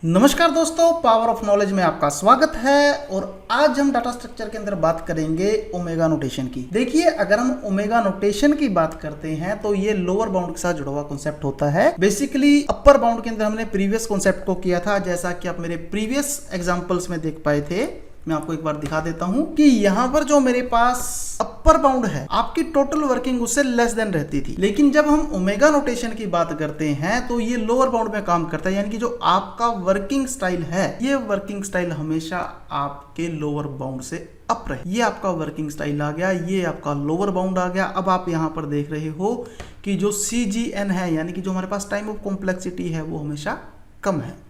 नमस्कार दोस्तों, power of knowledge में आपका स्वागत है। और आज हम डाटा स्ट्रक्चर के अंदर बात करेंगे ओमेगा नोटेशन की। देखिए, अगर हम ओमेगा नोटेशन की बात करते हैं तो ये लोअर बाउंड के साथ जुड़ा हुआ कॉन्सेप्ट होता है। बेसिकली अपर बाउंड के अंदर हमने प्रीवियस कॉन्सेप्ट को किया था, जैसा कि आप मेरे प्रीवियस एग्जांपल्स में देख पाए थे। मैं आपको एक बार दिखा देता हूं कि यहाँ पर जो मेरे पास अपर बाउंड है, आपकी टोटल वर्किंग उससे लेस देन रहती थी। लेकिन जब हम ओमेगा नोटेशन की बात करते हैं तो ये लोअर बाउंड में काम करता है, यानी कि जो आपका वर्किंग स्टाइल है, ये वर्किंग स्टाइल हमेशा आपके लोअर बाउंड से अप रहे। ये आपका वर्किंग स्टाइल आ गया, ये आपका लोअर बाउंड आ गया। अब आप यहाँ पर देख रहे हो कि जो CGN है, यानी कि जो हमारे पास टाइम ऑफ कॉम्प्लेक्सिटी है, वो हमेशा कम है।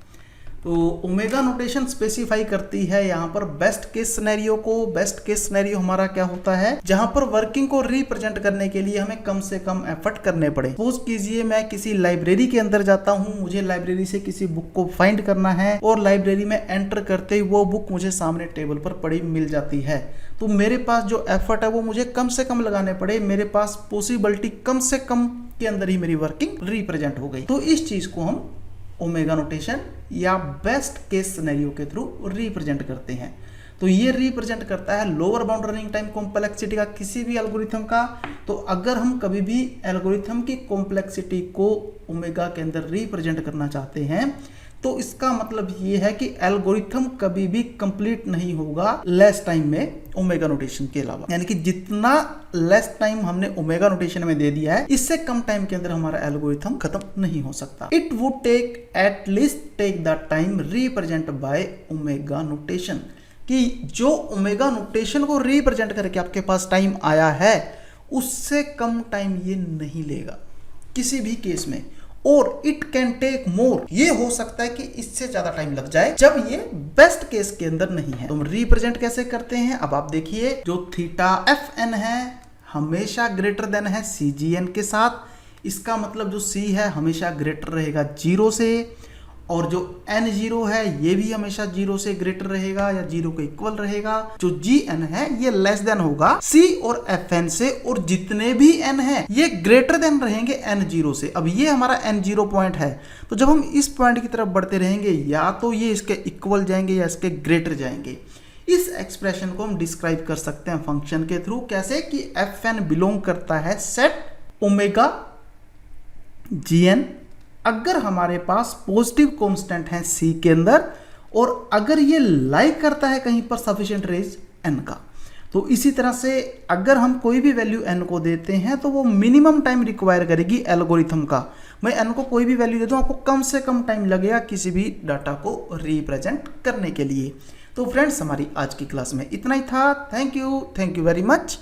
तो ओमेगा नोटेशन स्पेसिफाई करती है यहाँ पर बेस्ट केस सिनेरियो को। बेस्ट केस सिनेरियो हमारा क्या होता है, जहां पर वर्किंग को रिप्रेजेंट करने के लिए हमें कम से कम एफर्ट करने पड़े। सपोज कीजिए मैं किसी लाइब्रेरी के अंदर जाता हूं, मुझे लाइब्रेरी से किसी बुक को फाइंड करना है और लाइब्रेरी में एंटर करते ही वो बुक मुझे सामने टेबल पर पड़ी मिल जाती है। तो मेरे पास जो एफर्ट है वो मुझे कम से कम लगाने पड़े। मेरे पास पॉसिबिलिटी कम से कम के अंदर ही मेरी वर्किंग रिप्रेजेंट हो गई। तो इस चीज को हम ओमेगा नोटेशन या बेस्ट केस सिनेरियो के थ्रू रिप्रेजेंट करते हैं। तो ये रिप्रेजेंट करता है lower bound running time complexity का किसी भी एल्गोरिथम का। तो अगर हम कभी भी एल्गोरिथम की कॉम्प्लेक्सिटी को ओमेगा के अंदर रिप्रेजेंट करना चाहते हैं तो इसका मतलब ये है कि एल्गोरिथम कभी भी कंप्लीट नहीं होगा लेस टाइम में ओमेगा नोटेशन के अलावा। यानी कि जितना लेस टाइम हमने ओमेगा नोटेशन में दे दिया है, इससे कम टाइम के अंदर हमारा एल्गोरिथम खत्म नहीं हो सकता। It would take at least take the time represent by omega notation, कि जो ओमेगा नोटेशन को रिप्रेजेंट करके आपके पास टाइम आया है उससे कम टाइम ये नहीं लेगा किसी भी केस में। और इट कैन टेक मोर, ये हो सकता है कि इससे ज्यादा टाइम लग जाए जब ये बेस्ट केस के अंदर नहीं है। तो हम रिप्रेजेंट कैसे करते हैं, अब आप देखिए, जो थीटा FN है हमेशा ग्रेटर देन है CGN के साथ। इसका मतलब जो C है हमेशा ग्रेटर रहेगा 0 से, और जो N0 है ये भी हमेशा 0 से ग्रेटर रहेगा या 0 के इक्वल रहेगा। जो GN है ये लेस देन होगा C और FN से, और जितने भी N है ये ग्रेटर देन रहेंगे N0 से। अब ये हमारा N0 पॉइंट है, तो जब हम इस पॉइंट की तरफ बढ़ते रहेंगे या तो ये इसके इक्वल जाएंगे या इसके ग्रेटर जाएंगे। इस एक्सप्रेशन को हम डिस्क्राइब कर सकते हैं फंक्शन के थ्रू, कैसे कि FN बिलोंग करता है सेट ओमेगा GN अगर हमारे पास पॉजिटिव कांस्टेंट है C के अंदर, और अगर ये लाई करता है कहीं पर सफिशिएंट रेंज N का। तो इसी तरह से अगर हम कोई भी वैल्यू N को देते हैं तो वो मिनिमम टाइम रिक्वायर करेगी एल्गोरिथम का। मैं N को कोई भी वैल्यू दे दूं, आपको कम से कम टाइम लगेगा किसी भी डाटा को रिप्रेजेंट करने के लिए। तो फ्रेंड्स, हमारी आज की क्लास में इतना ही था। Thank you very much.